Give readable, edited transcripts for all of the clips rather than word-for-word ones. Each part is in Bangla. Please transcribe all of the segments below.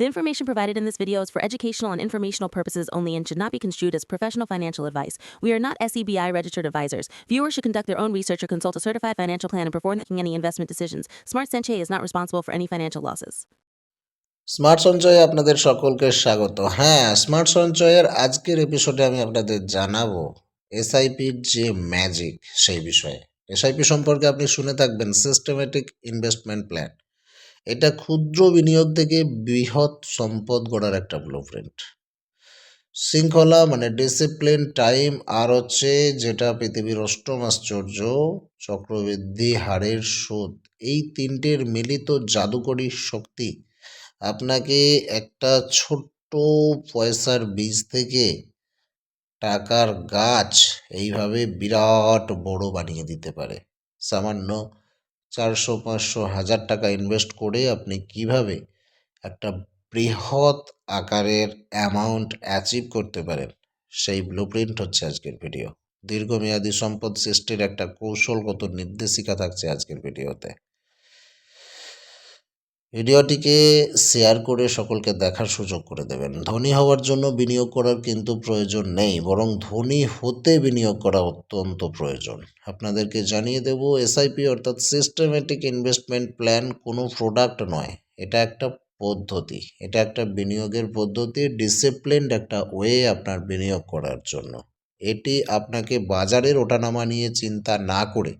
The information provided in this video is for educational and informational purposes only and should not be construed as professional financial advice. We are not SEBI registered advisors. Viewers should conduct their own research or consult a certified financial plan and before making any investment decisions. Smart Sanchez is not responsible for any financial losses. Smart সঞ্চয়ে আপনাদের সকলকে স্বাগত। হ্যাঁ, স্মার্ট সঞ্চয়ের আজকের এপিসোডে আমি আপনাদের জানাবো এসআইপির যে ম্যাজিক সেই বিষয়ে। এসআইপি সম্পর্কে আপনি শুনে থাকবেন, সিস্টেমেটিক ইনভেস্টমেন্ট প্ল্যান। এটা ক্ষুদ্র বিনিয়োগ থেকে বৃহৎ সম্পদ গড়ার একটা ব্লুপ্রিন্ট। শৃঙ্খলা মানে ডিসিপ্লিন, টাইম আর হচ্ছে যেটা পৃথিবীর অষ্টম আশ্চর্য চক্রবৃদ্ধি হারের সুদ, এই তিনটের মিলিত জাদুকরী শক্তি আপনাকে একটা ছোট্ট পয়সার বীজ থেকে টাকার গাছ এইভাবে বিরাট বড় বানিয়ে দিতে পারে। সামান্য 400-500-1000 টাকা ইনভেস্ট করে আপনি কিভাবে একটা বৃহৎ আকারের অ্যামাউন্ট অ্যাচিভ করতে পারেন, সেই ব্লুপ্রিন্ট হচ্ছে আজকের ভিডিও। দীর্ঘমেয়াদী সম্পদ সৃষ্টির একটা কৌশলগত নির্দেশিকা থাকছে আজকের ভিডিওতে। ভিডিওটিকে শেয়ার করে সকলকে দেখার সুযোগ করে দেবেন। ধনী হওয়ার জন্য বিনিয়োগ করার কিন্তু প্রয়োজন নেই, বরং ধনী হতে বিনিয়োগ করা অত্যন্ত প্রয়োজন। আপনাদেরকে জানিয়ে দেব, এসআইপি অর্থাৎ সিস্টেমেটিক ইনভেস্টমেন্ট প্ল্যান কোনো প্রোডাক্ট নয়, এটা একটা পদ্ধতি, এটা একটা বিনিয়োগের পদ্ধতি, ডিসিপ্লিনড একটা ওয়ে আপনার বিনিয়োগ করার জন্য। এটি আপনাকে বাজারের ওঠানামা নিয়ে চিন্তা না করে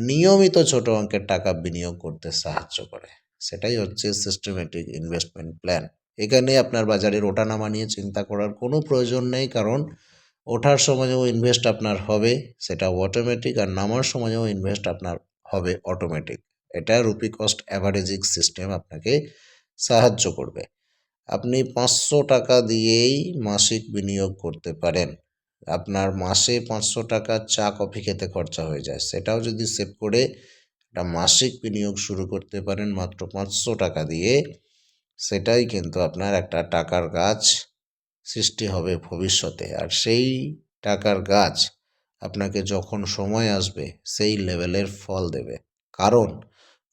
নিয়মিত ছোট অঙ্কের টাকা বিনিয়োগ করতে সাহায্য করে। সেটাই হচ্ছে সিস্টেমেটিক ইনভেস্টমেন্ট প্ল্যান। এখানে আপনার বাজারের ওঠানামা নিয়ে চিন্তা করার কোনো প্রয়োজন নেই, কারণ ওঠার সময়ও ইনভেস্ট আপনার হবে, সেটা অটোমেটিক, আর নামার সময়ও ইনভেস্ট আপনার হবে অটোমেটিক। এটা রুপি কস্ট অ্যাভারেজিং সিস্টেম আপনাকে সাহায্য করবে। আপনি 500 টাকা দিয়েই মাসিক বিনিয়োগ করতে পারেন। আপনার মাসে 500 টাকা চা কফি খেতে খরচা হয়ে যায়, সেটাও যদি সেভ করে একটা মাসিক বিনিয়োগ শুরু করতে পারেন মাত্র 500 টাকা দিয়ে, সেটাই কিন্তু আপনার একটা টাকার গাছ সৃষ্টি হবে ভবিষ্যতে। আর সেই টাকার গাছ আপনাকে যখন সময় আসবে সেই লেভেলের ফল দেবে, কারণ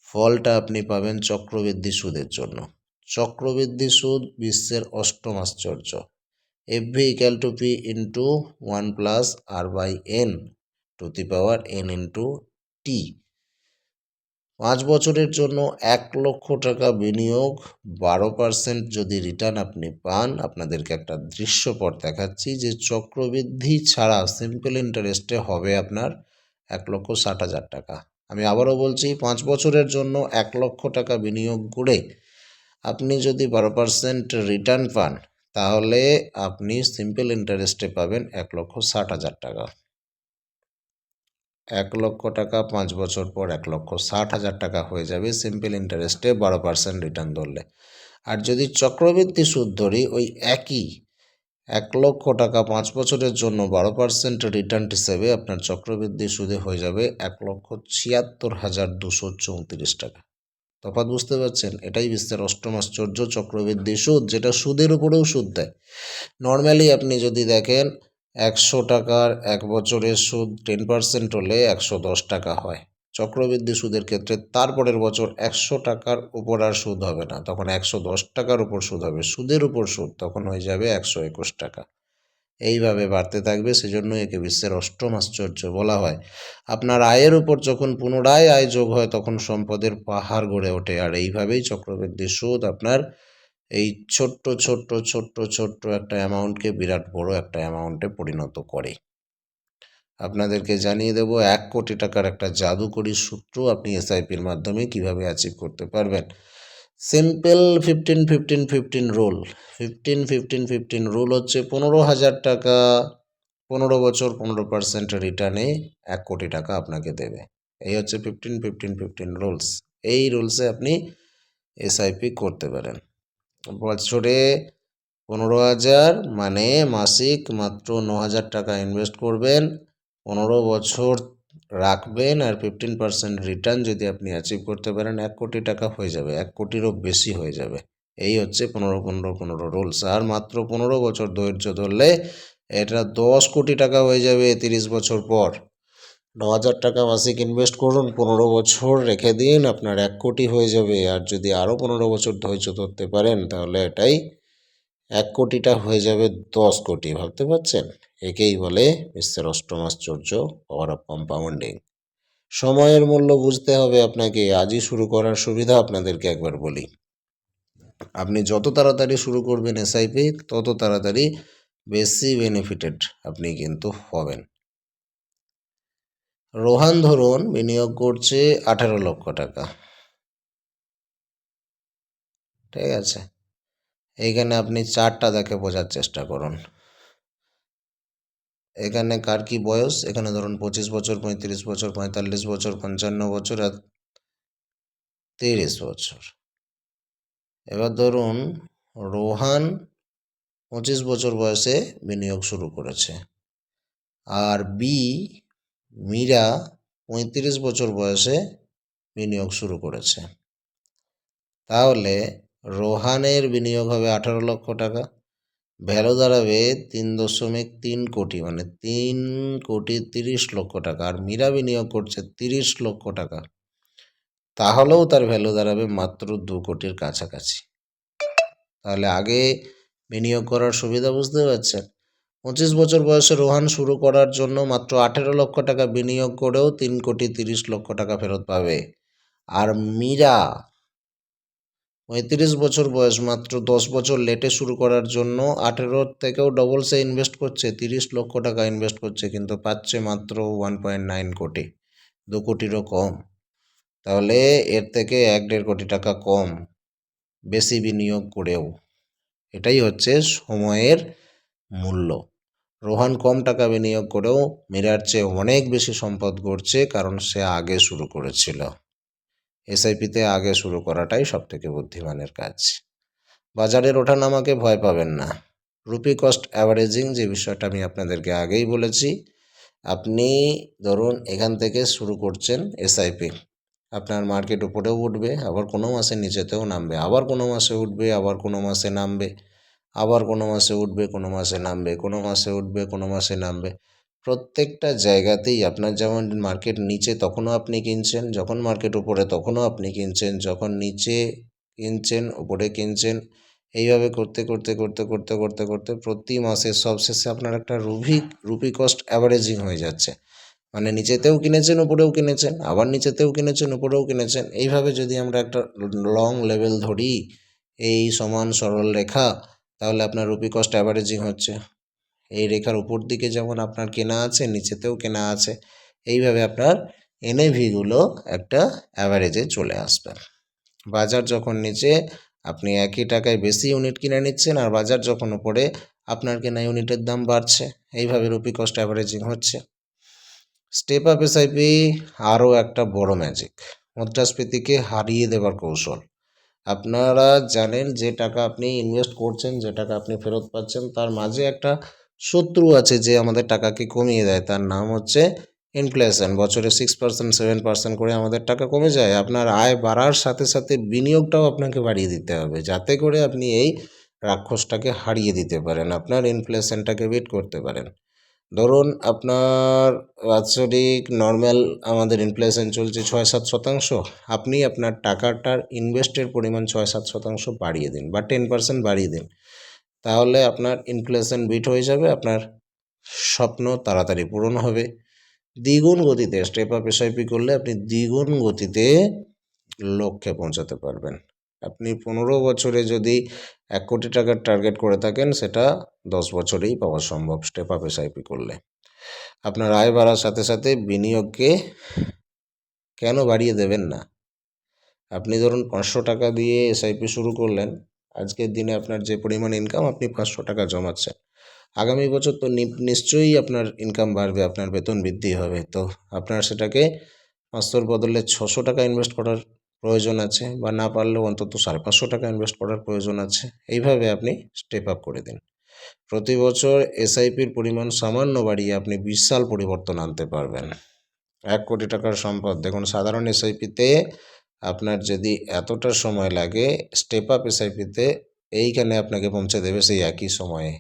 ফলটা আপনি পাবেন চক্রবৃদ্ধি সুদের জন্য। চক্রবৃদ্ধি সুদ বিশ্বের অষ্টম আশ্চর্য। FV equal to P into 1 plus R by N to the power N into T। 5 বছরের জন্য 1 লক্ষ টাকা বিনিয়োগ, 12% যদি রিটার্ন আপনি পান। আপনাদেরকে একটা দৃশ্যপট দেখাচ্ছি যে চক্রবৃদ্ধি ছাড়া সিম্পল ইন্টারেস্টে হবে আপনার 1,60,000 টাকা। আমি আবারও বলছি, 5 বছরের জন্য 1 লক্ষ টাকা বিনিয়োগ করে আপনি যদি 12% রিটার্ন পান, তাহলে আপনি সিম্পল ইন্টারেস্টে পাবেন 1,60,000 টাকা। 1 লক্ষ টাকা 5 বছর পর 1,60,000 টাকা হয়ে যাবে সিম্পল ইন্টারেস্টে 12% রিটার্ন ধরলে। আর যদি চক্রবৃদ্ধি সুদ ধরি, ওই একই 1 লক্ষ টাকা 5 বছরের জন্য 12% রিটার্ন হিসেবে আপনার চক্রবৃদ্ধি সুদে হয়ে যাবে 1,76,234 টাকা। তফাৎ বুঝতে পারছেন? এটাই বিশ্বের অষ্টম আশ্চর্য চক্রবৃদ্ধি সুদ, যেটা সুদের উপরেও সুদ দেয়। নর্মালি আপনি যদি দেখেন 100 টাকার 1 বছরের সুদ 10% হলে 110 টাকা হয়। চক্রবৃদ্ধি সুদের ক্ষেত্রে তারপরের বছর 100 টাকার উপর আর সুদ হবে না, তখন 110 টাকার উপর সুদ হবে। সুদের উপর সুদ তখন হয়ে যাবে 121 টাকা। এইভাবে বাড়তে থাকবে, সেজন্য একে বিশ্বের অষ্টম আশ্চর্য বলা হয়। আপনার আয়ের উপর যখন পুনরায় আয় যোগ হয়, তখন সম্পদের পাহাড় গড়ে ওঠে। আর এইভাবেই চক্রবৃদ্ধি সুদ আপনার এই ছোট্ট ছোট্ট ছোট্ট ছোট্ট একটা অ্যামাউন্টকে বিরাট বড় একটা অ্যামাউন্টে পরিণত করে। আপনাদেরকে জানিয়ে দেব 1 কোটি টাকার একটা জাদুকরী সূত্র আপনি এসআইপির মাধ্যমে কিভাবে অ্যাচিভ করতে পারবেন। Simple 15-15-15 rule. 15-15-15 রুল হচ্ছে 15,000 টাকা 15 বছর 15% রিটার্নে 1 কোটি টাকা আপনাকে দেবে। এই হচ্ছে 15-15-15 রুলস। এই রুলসে আপনি এসআইপি করতে পারেন। বছরে 15,000 মানে মাসিক মাত্র 9,000 টাকা ইনভেস্ট করবেন, 15 বছর রাখবেন, আর 15% রিটার্ন যদি আপনি অ্যাচিভ করতে পারেন, 1 কোটি টাকা হয়ে যাবে, 1 কোটিরও বেশি হয়ে যাবে। এই হচ্ছে 15-15-15 রুলস। আর মাত্র 15 বছর ধৈর্য ধরলে এটা 10 কোটি টাকা হয়ে যাবে 30 বছর পর। 9,000 টাকা মাসিক ইনভেস্ট করুন, 15 বছর রেখে দিন, আপনার 1 কোটি হয়ে যাবে। আর যদি আরও 15 বছর ধৈর্য ধরতে পারেন তাহলে এটাই 1 কোটিটা হয়ে যাবে 10 কোটি। ভাবতে পারছেন? একেই বলে মিস্টার অষ্টম আশ্চর্য, পাওয়ার অফ কম্পাউন্ডিং। সময়ের মূল্য বুঝতে হবে আপনাকে। আজই শুরু করার সুবিধা আপনাদেরকে একবার বলি। আপনি যত তাড়াতাড়ি শুরু করবেন এসআইপি, তত তাড়াতাড়ি বেশি বেনিফিটেড আপনি কিন্তু হবেন। রোহান ধরুন বিনিয়োগ করছে 18 লক্ষ টাকা, ঠিক আছে। এইখানে আপনি চারটা দেখে বোঝার চেষ্টা করুন। এখানে কার কি বয়স, এখানে ধরুন 25 বছর, 35 বছর, 45 বছর, 55 বছর আর 30 বছর। এবার ধরুন রোহান 25 বছর বয়সে বিনিয়োগ শুরু করেছে, আর মীরা 35 বছর বয়সে বিনিয়োগ শুরু করেছে। তাহলে রোহানের বিনিয়োগ হবে 18 লক্ষ টাকা, ভ্যালু দাঁড়াবে 3.3 কোটি, মানে 3,30,00,000 টাকা। আর মীরা বিনিয়োগ করছে 30 লক্ষ টাকা, তাহলেও তার ভ্যালু দাঁড়াবে মাত্র 2 কোটির কাছাকাছি। তাহলে আগে বিনিয়োগ করার সুবিধা বুঝতে পারছেন? 25 বছর বয়সে রোহান শুরু করার জন্য মাত্র 18 লক্ষ টাকা বিনিয়োগ করেও 3,30,00,000 টাকা ফেরত পাবে। আর মীরা 35 বছর বয়স, মাত্র 10 বছর লেটে শুরু করার জন্য 18 থেকেও ডবল সে ইনভেস্ট করছে, 30 লক্ষ টাকা ইনভেস্ট করছে, কিন্তু পাচ্ছে মাত্র 1.9 কোটি, 2 কোটিরও কম। তাহলে এর থেকে 1-1.5 কোটি টাকা কম বেশি বিনিয়োগ করেও। এটাই হচ্ছে সময়ের মূল্য। রোহান কম টাকা বিনিয়োগ করেও মীরার চেয়ে অনেক বেশি সম্পদ গড়ছে, কারণ সে আগে শুরু করেছিল। এসআইপিতে আগে শুরু করাটাই সবথেকে বুদ্ধিমানের কাজ। বাজারের ওঠানামাকে ভয় পাবেন না। রুপি কস্ট অ্যাভারেজিং যে বিষয়টা আমি আপনাদেরকে আগেই বলেছি, আপনি ধরুন এখান থেকে শুরু করছেন এসআইপি, আপনার মার্কেট উপরেও উঠবে, আবার কোনো মাসে নিচেতেও নামবে, আবার কোনো মাসে উঠবে, আবার কোনো মাসে নামবে, আবার কোনো মাসে উঠবে, কোনো মাসে নামবে, কোনো মাসে উঠবে, কোনো মাসে নামবে। প্রত্যেকটা জায়গাতেই আপনার যেমন মার্কেট নিচে তখনও আপনি কিনছেন, যখন মার্কেট উপরে তখনও আপনি কিনছেন, যখন নিচে কিনছেন উপরে কিনছেন, এইভাবে করতে করতে করতে করতে করতে করতে প্রতি মাসে সবশেষে আপনার একটা রুপি কস্ট অ্যাভারেজিং হয়ে যাচ্ছে। মানে নিচেতেও কিনেছেন উপরেও কিনেছেন, আবার নিচেতেও কিনেছেন উপরেও কিনেছেন। এইভাবে যদি আমরা একটা লং লেভেল ধরি, এই সমান সরল রেখা, তাহলে আপনার রুপি কস্ট অ্যাভারেজিং হচ্ছে। এই রেখার উপর দিকে যেমন আপনার কেনা আছে, নিচেতেও কেনা আছে। এইভাবে আপনার এনএভিগুলো একটা অ্যাভারেজে চলে আসবে। বাজার যখন নিচে আপনি একই টাকায় বেশি ইউনিট কিনে নিচ্ছেন, আর বাজার যখন উপরে আপনার কেনা ইউনিটের দাম বাড়ছে। এইভাবে রুপি কস্ট অ্যাভারেজিং হচ্ছে। স্টেপ আপ এসআইপি আরও একটা বড় ম্যাজিক, মুদ্রাস্ফীতিকে হারিয়ে দেবার কৌশল। আপনারা জানেন যে টাকা আপনি ইনভেস্ট করছেন, যে টাকা আপনি ফেরত পাচ্ছেন, তার মাঝে একটা শত্রু আছে যে আমাদের টাকাকে কমিয়ে দেয়, তার নাম হচ্ছে ইনফ্লেশন। বছরে 6%, 7% করে আমাদের টাকা কমে যায়। আপনার আয় বাড়ার সাথে সাথে বিনিয়োগটাও আপনাকে বাড়িয়ে দিতে হবে, যাতে করে আপনি এই রাক্ষসটাকে হারিয়ে দিতে পারেন, আপনার ইনফ্লেশনটাকে বিট করতে পারেন। ধরুন আপনার বাৎসরিক নর্মাল আমাদের ইনফ্লেশন চলছে 6-7%, আপনি আপনার টাকাটার ইনভেস্টের পরিমাণ 6-7% বাড়িয়ে দিন, বা 10% বাড়িয়ে দিন। তাহলে আপনার ইনফ্লেশন বিট হয়ে যাবে, আপনার স্বপ্ন তাড়াতাড়ি পূরণ হবে। দ্বিগুণ গতিতে স্টেপ আপ এসআইপি করলে আপনি দ্বিগুণ গতিতে লক্ষ্যে পৌঁছাতে পারবেন। আপনি 15 বছরে যদি 1 কোটি টাকার টার্গেট করে থাকেন, সেটা 10 বছরেই পাওয়া সম্ভব স্টেপ আপ এসআইপি করলে। আপনার আয় বাড়ার সাথে সাথে বিনিয়োগকে কেন বাড়িয়ে দেবেন না? আপনি ধরুন 500 টাকা দিয়ে এসআইপি শুরু করলেন, আজকের দিনে আপনার যে পরিমাণ ইনকাম, আপনি 500 টাকা জমাচ্ছেন। আগামী বছর তো নিশ্চয়ই আপনার ইনকাম বাড়বে, আপনার বেতন বৃদ্ধি হবে, তো আপনার সেটাকে 500-র বদলে 600 টাকা ইনভেস্ট করার প্রয়োজন আছে, বা না পারলেও অন্তত 550 টাকা ইনভেস্ট করার প্রয়োজন আছে। এইভাবে আপনি স্টেপ আপ করে দিন। প্রতি বছর এসআইপির পরিমাণ সামান্য বাড়িয়ে আপনি বিশাল পরিবর্তন আনতে পারবেন। 1 কোটি টাকার সম্পদ, দেখুন সাধারণ এসআইপিতে আপনার যদি এতটা সময় লাগে, স্টেপ আপ এসআইপিতে এইখানে আপনাকে পৌঁছে দেবে সেই একই সময়ে।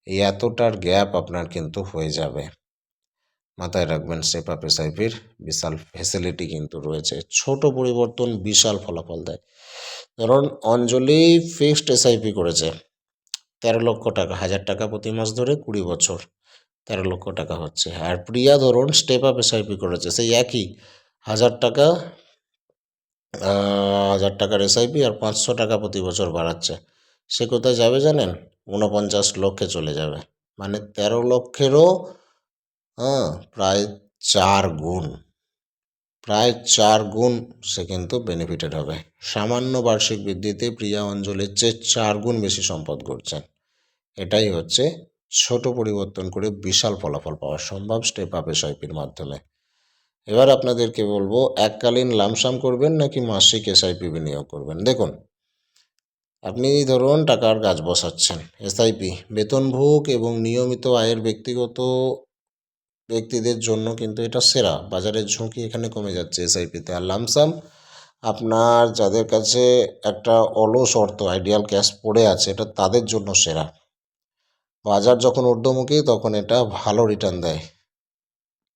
এই এতটার গ্যাপ আপনার কিন্তু হয়ে যাবে। মাথায় রাখবেন স্টেপ আপ এসআইপির বিশাল ফেসিলিটি কিন্তু রয়েছে। ছোট পরিবর্তন বিশাল ফলাফল দেয়। ধরুন অঞ্জলি ফিক্সড এসআইপি করেছে 13 লক্ষ টাকা, 1000 টাকা প্রতি মাস ধরে 20 বছর, 13 লক্ষ টাকা হচ্ছে। আর প্রিয়া ধরুন স্টেপ আপ এসআইপি করেছে সেই একই 1000 টাকা, 1000 টাকার এসআইপি আর 500 টাকা প্রতি বছর বাড়াচ্ছে। সে কোথায় যাবে জানেন? 49 লক্ষে চলে যাবে। মানে 13 লক্ষেরও প্রায় 4 গুণ, প্রায় 4 গুণ সে কিন্তু বেনিফিটেড হবে। সামান্য বার্ষিক বৃদ্ধিতে প্রিয়া অঞ্জলির চেয়ে 4 গুণ বেশি সম্পদ গড়ছেন। এটাই হচ্ছে ছোট পরিবর্তন করে বিশাল ফলাফল পাওয়া সম্ভব স্টেপ আপ এসআইপির মাধ্যমে। এবার আপনাদেরকে বলবো এককালীন লামসাম করবেন নাকি মাসিক এসআইপি বিনিয়োগ করবেন। দেখুন, আপনি ধরুন টাকার গাছ বসাচ্ছেন, এসআইপি বেতনভোগ এবং নিয়মিত আয়ের ব্যক্তিদের জন্য কিন্তু এটা সেরা। বাজারের ঝুঁকি এখানে কমে যাচ্ছে এসআইপিতে। আর লামসাম আপনার যাদের কাছে একটা অলস অর্থ আইডিয়াল ক্যাশ পড়ে আছে, এটা তাদের জন্য সেরা। বাজার যখন ঊর্ধ্বমুখী তখন এটা ভালো রিটার্ন দেয়,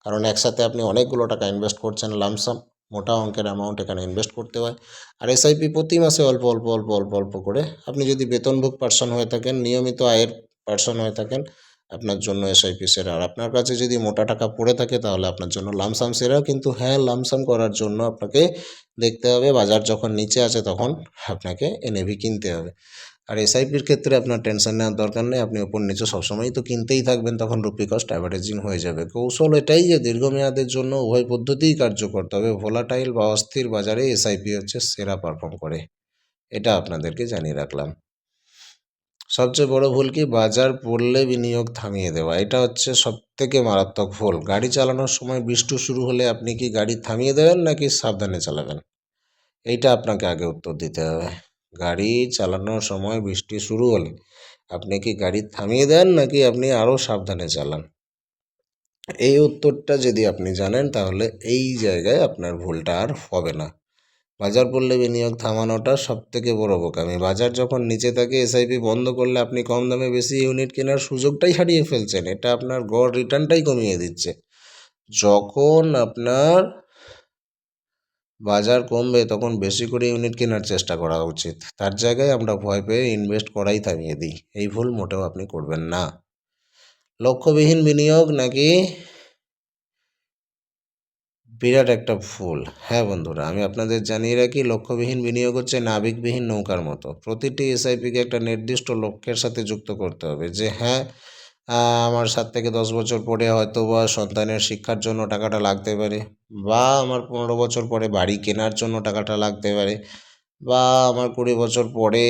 কারণ একসাথে আপনি অনেকগুলো টাকা ইনভেস্ট করছেন। লামসাম মোটা অঙ্কের অ্যামাউন্ট এখানে ইনভেস্ট করতে হয়। আর এসআইপি প্রতি মাসে অল্প অল্প অল্প অল্প অল্প করে, আপনি যদি বেতনভোগ পার্সন হয়ে থাকেন, নিয়মিত আয়ের পার্সন হয়ে থাকেন, আপনার জন্য এসআইপি সেরা। আর আপনার কাছে যদি মোটা টাকা পড়ে থাকে তাহলে আপনার জন্য লামসাম সেরা। কিন্তু হ্যাঁ, লামসাম করার জন্য আপনাকে দেখতে হবে বাজার যখন নিচে আছে তখন আপনাকে এনএভি কিনতে হবে। আর এসআইপির ক্ষেত্রে আপনার টেনশন নেওয়ার দরকার নেই, আপনি ওপর নিচে সবসময়ই তো কিনতেই থাকবেন, তখন রুপি কস্ট অ্যাভারেজিং হয়ে যাবে। কৌশল এটাই যে দীর্ঘমেয়াদের জন্য উভয় পদ্ধতিই কার্যকর, তবে ভোলাটাইল বা অস্থির বাজারে এসআইপি হচ্ছে সেরা পারফর্ম করে। এটা আপনাদেরকে জানিয়ে রাখলাম। সবচেয়ে বড় ভুল কি? বাজার পড়লে বিনিয়োগ থামিয়ে দেওয়া। এটা হচ্ছে সবথেকে মারাত্মক ভুল। গাড়ি চালানোর সময় বৃষ্টি শুরু হলে আপনি কি গাড়ি থামিয়ে দেবেন নাকি সাবধানে চালাবেন? এইটা আপনাকে আগে উত্তর দিতে হবে। গাড়ি চালানোর সময় বৃষ্টি শুরু হলে আপনি কি গাড়ি থামিয়ে দেন নাকি আপনি আরও সাবধানে চালান? এই উত্তরটা যদি আপনি জানেন তাহলে এই জায়গায় আপনার ভুলটা আর হবে না। বাজার পড়লে বিনিয়োগ থামানোটা সবথেকে বড় বোকামি। বাজার যখন নিচে থাকে এসআইপি বন্ধ করলে আপনি কম দামে বেশি ইউনিট কেনার সুযোগটাই হারিয়ে ফেলছেন। এটা আপনার গড় রিটার্নটাই কমিয়ে দিচ্ছে। যখন আপনার বাজার কমবে তখন বেশি করে ইউনিট কেনার চেষ্টা করা উচিত। তার জায়গায় আমরা ভয় পেয়ে ইনভেস্ট করাই থামিয়ে দিই। এই ভুল মোটেও আপনি করবেন না। লক্ষ্যবিহীন বিনিয়োগ নাকি বিরাট একটা ভুল। হ্যাঁ বন্ধুরা, আমি আপনাদের জানিয়ে রাখি লক্ষ্যবিহীন বিনিয়োগ হচ্ছে নাবিকবিহীন নৌকার মতো। প্রতিটি এসআইপিকে একটা নির্দিষ্ট লক্ষ্যের সাথে যুক্ত করতে হবে, যে হ্যাঁ আমার 7 থেকে 10 বছর পরে হয়তো বা সন্তানের শিক্ষার জন্য টাকাটা লাগতে পারে, বা আমার 15 বছর পরে বাড়ি কেনার জন্য টাকাটা লাগতে পারে, বা আমার 20 বছর পরে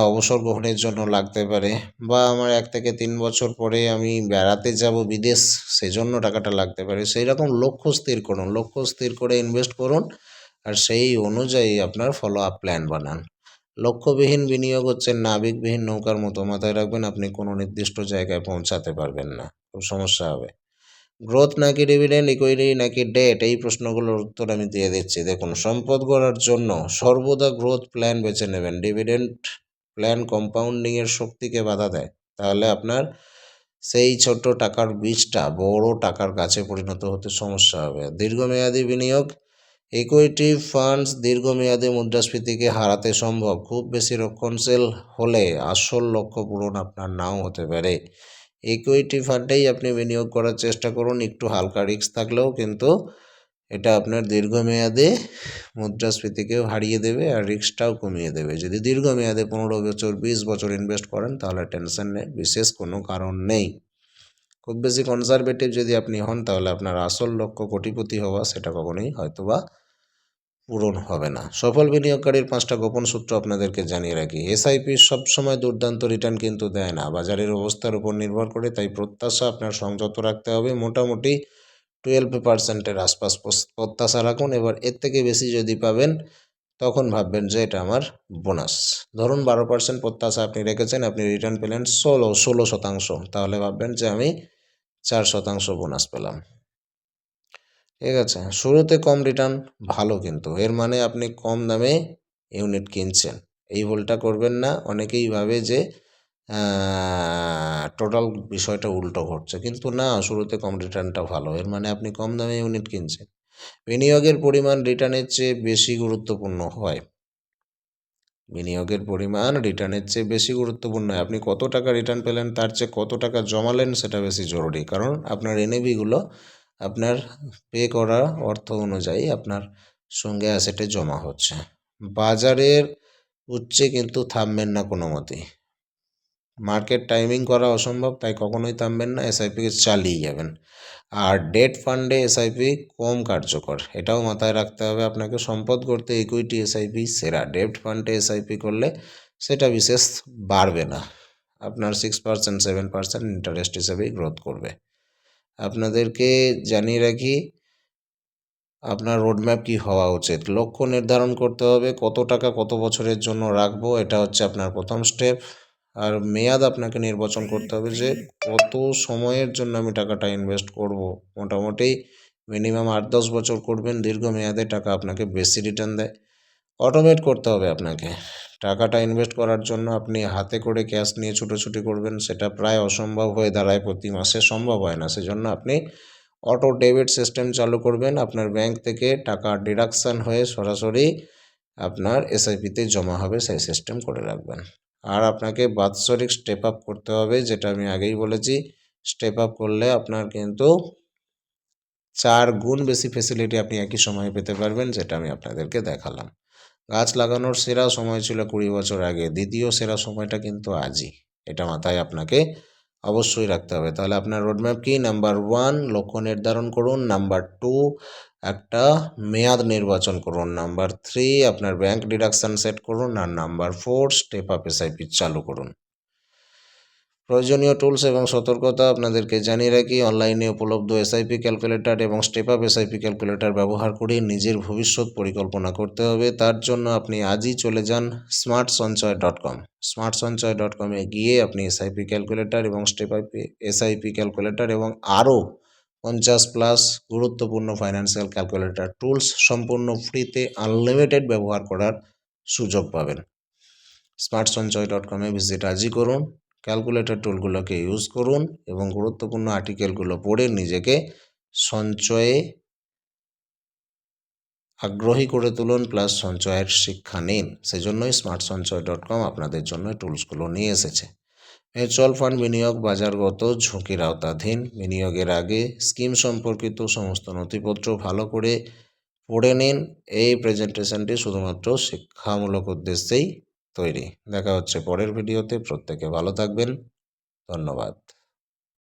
অবসর গ্রহণের জন্য লাগতে পারে, বা আমার 1 থেকে 3 বছর পরে আমি বেড়াতে যাব বিদেশ, সেজন্য টাকাটা লাগতে পারে। সেই রকম লক্ষ্য স্থির করুন, লক্ষ্য স্থির করে ইনভেস্ট করুন, আর সেই অনুযায়ী আপনার ফলো আপ প্ল্যান বানান। লক্ষ্যবিহীন বিনিয়োগ হচ্ছে নাবিকবিহীন নৌকার মতো। মাথায় রাখবেন, আপনি কোনো নির্দিষ্ট জায়গায় পৌঁছাতে পারবেন না, খুব সমস্যা হবে। গ্রোথ নাকি ডিভিডেন্ড, ইকুইটি নাকি ডেট, এই প্রশ্নগুলোর উত্তর আমি দিয়ে দিচ্ছি। দেখুন, সম্পদ গড়ার জন্য সর্বদা গ্রোথ প্ল্যান বেছে নেবেন। ডিভিডেন্ড প্ল্যান কম্পাউন্ডিংয়ের শক্তিকে বাধা দেয়। তাহলে আপনার সেই ছোট টাকার বীজটা বড় টাকার গাছে পরিণত হতে সমস্যা হবে। দীর্ঘমেয়াদী বিনিয়োগ, ইকুইটি ফান্ডস দীর্ঘমেয়াদী মুদ্রাস্ফীতিকে হারাতে সম্ভব। খুব বেশি রক্ষণশীল হলে আসল লক্ষ্য পূরণ আপনার নাও হতে পারে। ইকুইটি ফান্ডেই আপনি বিনিয়োগ করার চেষ্টা করুন, একটু হালকা রিস্ক থাকলেও কিন্তু এটা আপনার দীর্ঘমেয়াদে মুদ্রাস্ফীতিকেও হারিয়ে দেবে আর রিস্কটাও কমিয়ে দেবে। যদি দীর্ঘমেয়াদে 15 বছর 20 বছর ইনভেস্ট করেন তাহলে টেনশনের বিশেষ কোনো কারণ নেই। খুব বেশি কনজারভেটিভ যদি আপনি হন তাহলে আপনার আসল লক্ষ্য কোটিপতি হওয়া, সেটা কখনোই হয়তোবা পূরণ হবে না। সফল বিনিয়োগকারীর 5টা গোপন সূত্র আপনাদেরকে জানিয়ে রাখি। এসআইপি সবসময় দুর্দান্ত রিটার্ন কিন্তু দেয় না, বাজারের অবস্থার উপর নির্ভর করে। তাই প্রত্যাশা আপনার সংযত রাখতে হবে। মোটামুটি 12% আশপাশ প্রত্যাশা রাখুন। এবার এর থেকে বেশি যদি পাবেন তখন ভাববেন যে এটা আমার বোনাস। ধরুন 12% প্রত্যাশা আপনি রেখেছেন, আপনি রিটার্ন পেলেন 16%, তাহলে ভাববেন যে আমি 4% বোনাস পেলাম। ঠিক আছে, শুরুতে কম রিটার্ন ভালো, কিন্তু এর মানে আপনি কম দামে ইউনিট কিনছেন। এই ভুলটা করবেন না। অনেকেই ভাবে যে টোটাল বিষয়টা উল্টো ঘটছে। কিন্তু না, শুরুতে কম রিটার্নটা ভালো, এর মানে আপনি কম দামে ইউনিট কিনছেন। বিনিয়োগের পরিমাণ রিটার্নের চেয়ে বেশি গুরুত্বপূর্ণ হয়। বিনিয়োগের পরিমাণ রিটার্নের চেয়ে বেশি গুরুত্বপূর্ণ হয়। আপনি কত টাকা রিটার্ন পেলেন তার চেয়ে কত টাকা জমালেন সেটা বেশি জরুরি। কারণ আপনার এনএভিগুলো আপনার পে করা অর্থ অনুযায়ী আপনার সঙ্গে অ্যাসেটে জমা হচ্ছে। বাজারের উচ্চে কিন্তু থামবেন না কোনো মতেই। মার্কেট টাইমিং করা অসম্ভব, তাই কখনোই থামবেন না, এসআইপিকে চালিয়ে যাবেন। আর ডেট ফান্ডে এসআইপি কম কার্যকর, এটাও মাথায় রাখতে হবে আপনাকে। সম্পদ করতে ইকুইটি এসআইপি সেরা, ডেট ফান্ডে এসআইপি করলে সেটা বিশেষ বাড়বে না, আপনার 6% 7% ইন্টারেস্ট হিসেবেই গ্রোথ করবে। আপনাদেরকে জানিয়ে রাখি আপনার রোডম্যাপ কী হওয়া উচিত। লক্ষ্য নির্ধারণ করতে হবে, কত টাকা কত বছরের জন্য রাখবো, এটা হচ্ছে আপনার প্রথম স্টেপ। আর মেয়াদ আপনাকে নির্বাচন করতে হবে যে কত সময়ের জন্য আমি টাকাটা ইনভেস্ট করব। মোটামুটি মিনিমাম 8-10 বছর করবেন, দীর্ঘমেয়াদে টাকা আপনাকে বেশি রিটার্ন দেয়। অটোমেট করতে হবে আপনাকে। টাকাটা ইনভেস্ট করার জন্য আপনি হাতে করে ক্যাশ নিয়ে ছুটোছুটি করবেন, সেটা প্রায় অসম্ভব হয়ে দাঁড়ায়, প্রতি মাসে সম্ভব হয় না। সেজন্য আপনি অটো ডেবিট সিস্টেম চালু করবেন, আপনার ব্যাংক থেকে টাকা ডিডাকশান হয়ে সরাসরি আপনার এসআইপিতে জমা হবে, সেই সিস্টেম করে রাখবেন। আর আপনাকে বাৎসরিক স্টেপ আপ করতে হবে, যেটা আমি আগেই বলেছি। স্টেপ আপ করলে আপনার কিন্তু 4 গুণ বেশি ফেসিলিটি আপনি একই সময়ে পেতে পারবেন, যেটা আমি আপনাদেরকে দেখালাম। গাছ লাগানোর সেরা সময় ছিল 20 বছর আগে, দ্বিতীয় সেরা সময়টা কিন্তু আজই, এটা মাথায় আপনাকে অবশ্যই রাখতে হবে। তাহলে আপনার রোডম্যাপ কি? নাম্বার 1 লক্ষ্য নির্ধারণ করুন, নাম্বার 2 একটা মেয়াদ নির্বাচন করুন, নাম্বার 3 আপনার ব্যাংক ডিডাকশান সেট করুন, আর নাম্বার 4 স্টেপ আপ এসআইপি চালু করুন। প্রয়োজনীয় টুলস এবং সতর্কতা আপনাদেরকে জানিয়ে রাখি, অনলাইনে উপলব্ধ এসআইপি ক্যালকুলেটর এবং স্টেপ আপ এসআইপি ক্যালকুলেটর ব্যবহার করে নিজের ভবিষ্যৎ পরিকল্পনা করতে হবে। তার জন্য আপনি আজই চলে যান smartsonchoy.com। smartsonchoy.com-এ গিয়ে আপনি এসআইপি ক্যালকুলেটর এবং স্টেপ আপ এসআইপি ক্যালকুলেটর এবং আরও 50+ গুরুত্বপূর্ণ ফাইন্যান্সিয়াল ক্যালকুলেটর টুলস সম্পূর্ণ ফ্রিতে আনলিমিটেড ব্যবহার করার সুযোগ পাবেন। smartsonchoy.com-এ ভিজিট আজই করুন, ক্যালকুলেটর টুলগুলোকে ইউজ করুন এবং গুরুত্বপূর্ণ আর্টিকেলগুলো পড়ে নিজেকে সঞ্চয়ে আগ্রহী করে তুলুন, প্লাস সঞ্চয়ের শিক্ষা নিন। সেজন্যই smartsonchoy.com আপনাদের জন্য টুলসগুলো নিয়ে এসেছে। মিউচুয়াল ফান্ড বিনিয়োগ বাজারগত ঝুঁকির আওতাধীন। বিনিয়োগের আগে স্কিম সম্পর্কিত সমস্ত নথিপত্র ভালো করে পড়ে নিন। এই প্রেজেন্টেশনটি শুধুমাত্র শিক্ষামূলক উদ্দেশ্যেই তৈরি। দেখা হচ্ছে পরের ভিডিওতে, প্রত্যেকে ভালো থাকবেন, ধন্যবাদ।